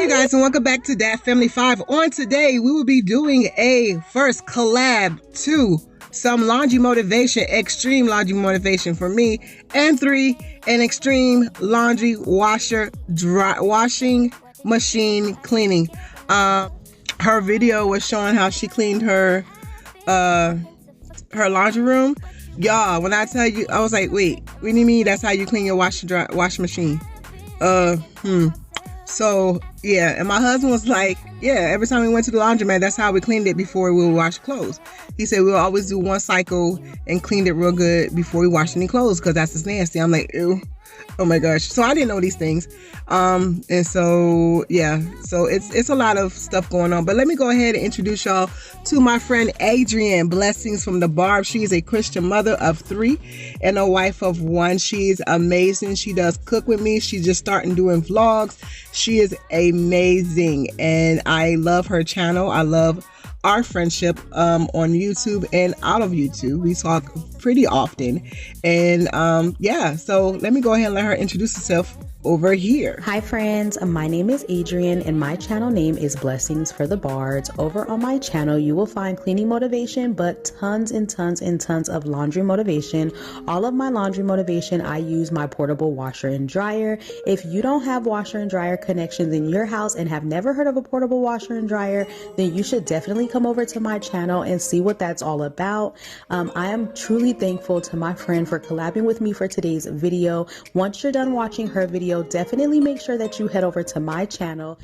you guys, and welcome back to DAT Family 5. On today, we will be doing a first collab 2, some laundry motivation, extreme laundry motivation for me, and 3, an extreme laundry washing machine cleaning. Her video was showing how she cleaned her laundry room. Y'all, when I tell you, I was like, wait, what do you mean that's how you clean your washing machine? So yeah, and my husband was like, yeah, every time we went to the laundromat, that's how we cleaned it before we would wash clothes. He said we'll always do one cycle and cleaned it real good before we wash any clothes, because that's just nasty. I'm like, ew. Oh my gosh. So I didn't know these things. And so yeah, so it's a lot of stuff going on. But let me go ahead and introduce y'all to my friend Adrienne. Blessings from the Barb. She is a Christian mother of 3 and a wife of 1. She's amazing. She does cook with me. She's just starting doing vlogs. She is amazing, and I love her channel. I love our friendship on YouTube and out of YouTube. We talk pretty often, and yeah, so let me go ahead and let her introduce herself over here. Hi friends, my name is Adrienne and my channel name is Blessings for the Bards. Over on my channel you will find cleaning motivation, but tons and tons and tons of laundry motivation. All of my laundry motivation, I use my portable washer and dryer. If you don't have washer and dryer connections in your house and have never heard of a portable washer and dryer, then you should definitely come over to my channel and see what that's all about. I am truly thankful to my friend for collabing with me for today's video. Once you're done watching her video, definitely make sure that you head over to my channel.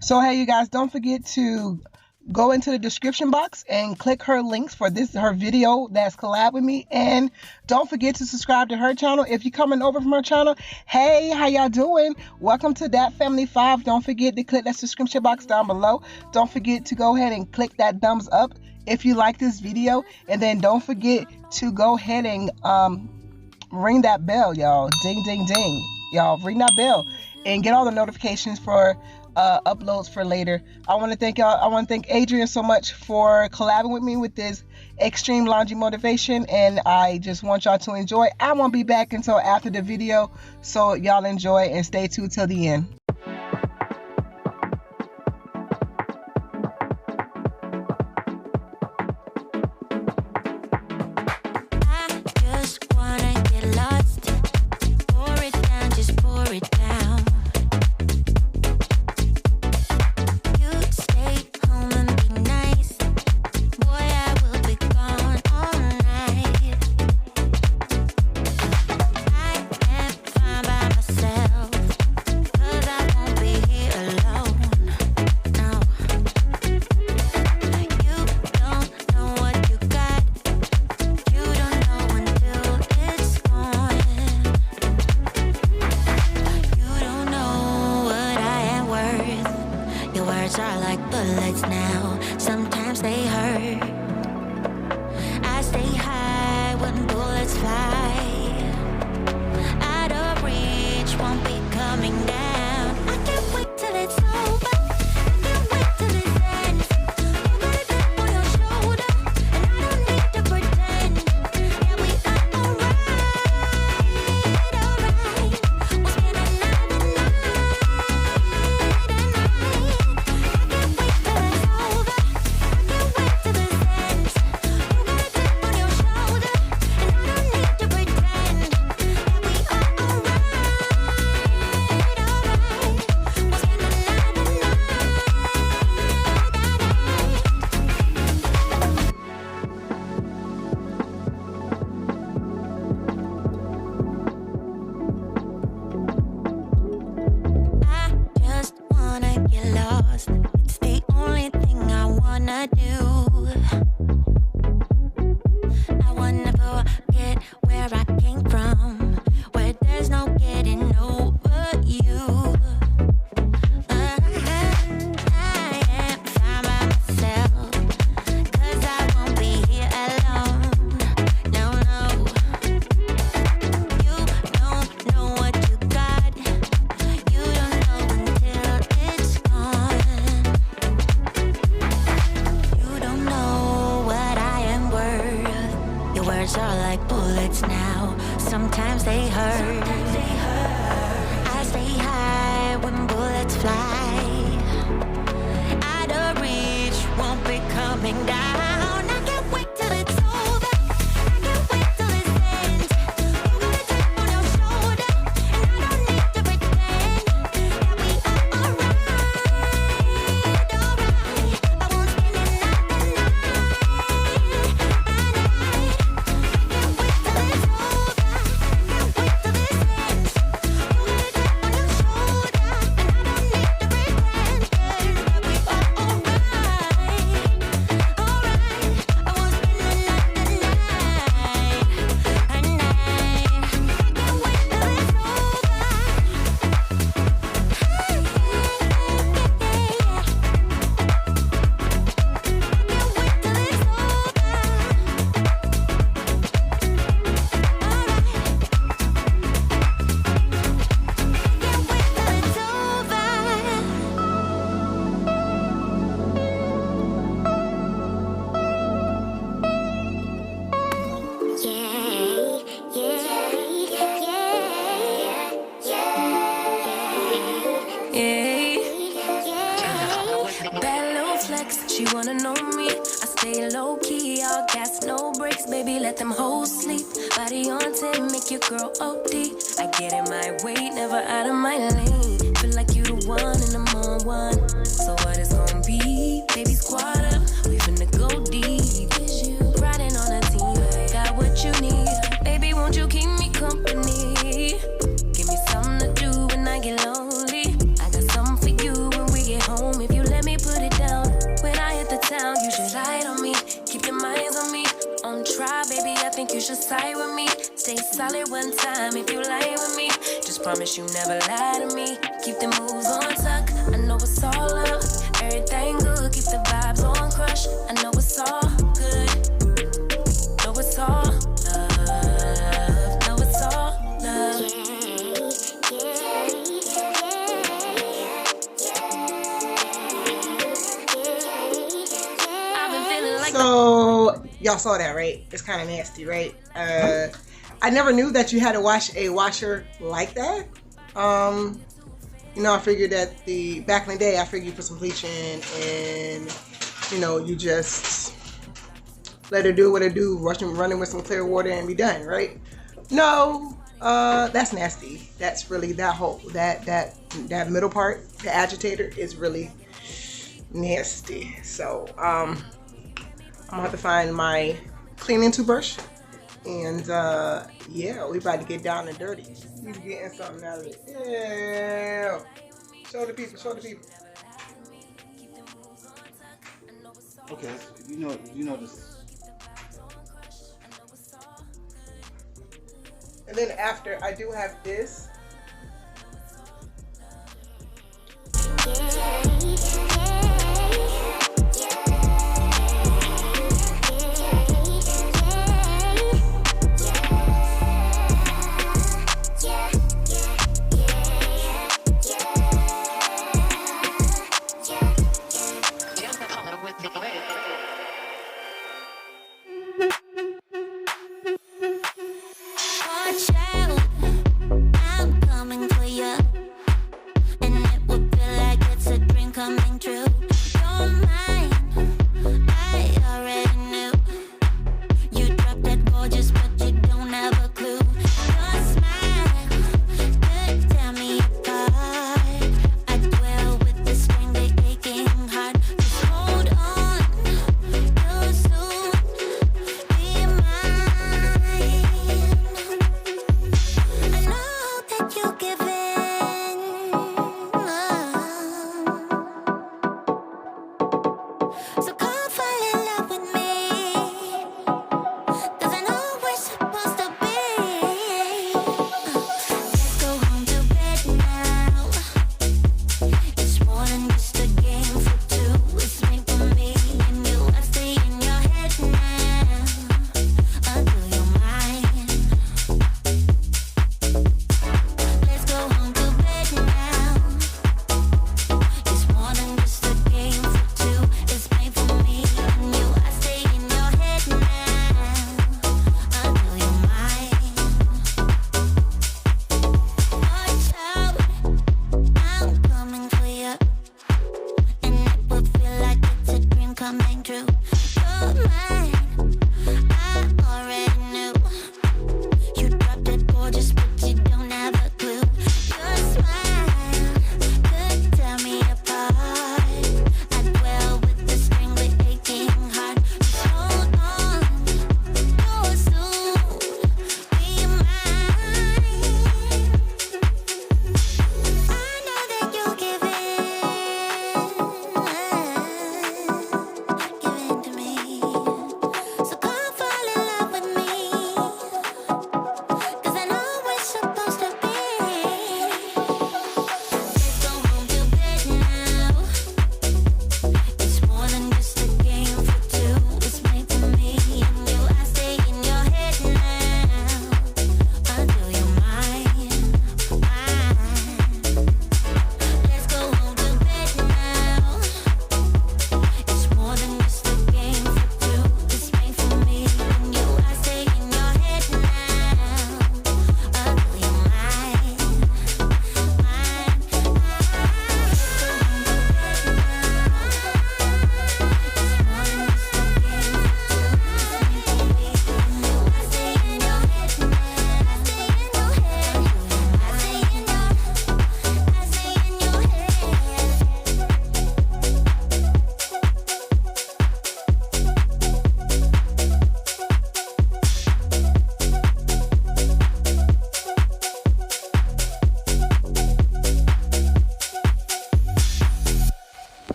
So hey, you guys, don't forget to go into the description box and click her links for her video that's collab with me, and don't forget to subscribe to her channel if you're coming over from her channel. Hey, how y'all doing? Welcome to DAT Family 5. Don't forget to click that subscription box down below. Don't forget to go ahead and click that thumbs up if you like this video, and then don't forget to go ahead and ring that bell, y'all. Ding ding ding, y'all. Ring that bell and get all the notifications for uploads for later. I want to thank y'all. I want to thank Adrienne so much for collabing with me with this extreme laundry motivation, and I just want y'all to enjoy. I won't be back until after the video, so y'all enjoy and stay tuned till the end. sometimes they hurt. I stay high when bullets fly. weeks, baby, let them hoes sleep. Body on 10, make your girl OD. I get in my way, never out of my lane. Feel like you the one and I'm on one. So what it's gonna be? Baby, squad up, we finna go deep. Riding on a team, got what you need. Baby, won't you keep me company? Give me something to do when I get lonely. I got something for you when we get home. If you let me put it down, when I hit the town, you should slide on me. Keep your minds on me. On try, baby, I think you should side with me. Stay solid one time if you lie with me. Just promise you never lie to me. Keep the moves on tuck. I know it's all up. Everything good. Keep the vibes on crush. I know it's all good. Know it's all love. Know it's all love. I've been feeling like So y'all saw that, right? It's kind of nasty, right? I never knew that you had to wash a washer like that. You know, I figured that back in the day, I figured you put some bleach in and, you know, you just let it do what it do, running with some clear water and be done, right? No, that's nasty. That's really that middle part, the agitator is really nasty. So, I'm gonna have to find my cleaning toothbrush. And yeah, we about to get down and dirty. He's getting something out of it. Yeah. Show the people, show the people. Okay, you know this. And then after, I do have this. watch out. I'm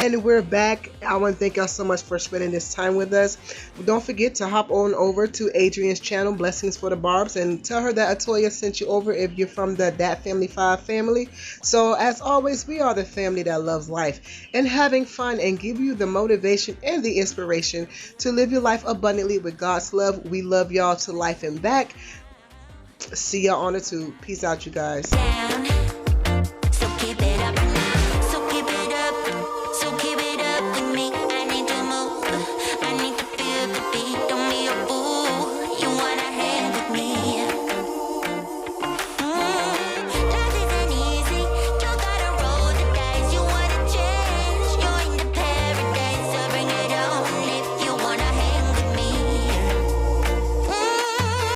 And we're back. I want to thank y'all so much for spending this time with us. Don't forget to hop on over to Adrian's channel, Blessings for the Barbs, and tell her that Atoya sent you over if you're from the DAT Family 5 family. So as always, we are the family that loves life and having fun and give you the motivation and the inspiration to live your life abundantly with God's love. We love y'all to life and back. See y'all on the tube. Peace out, you guys.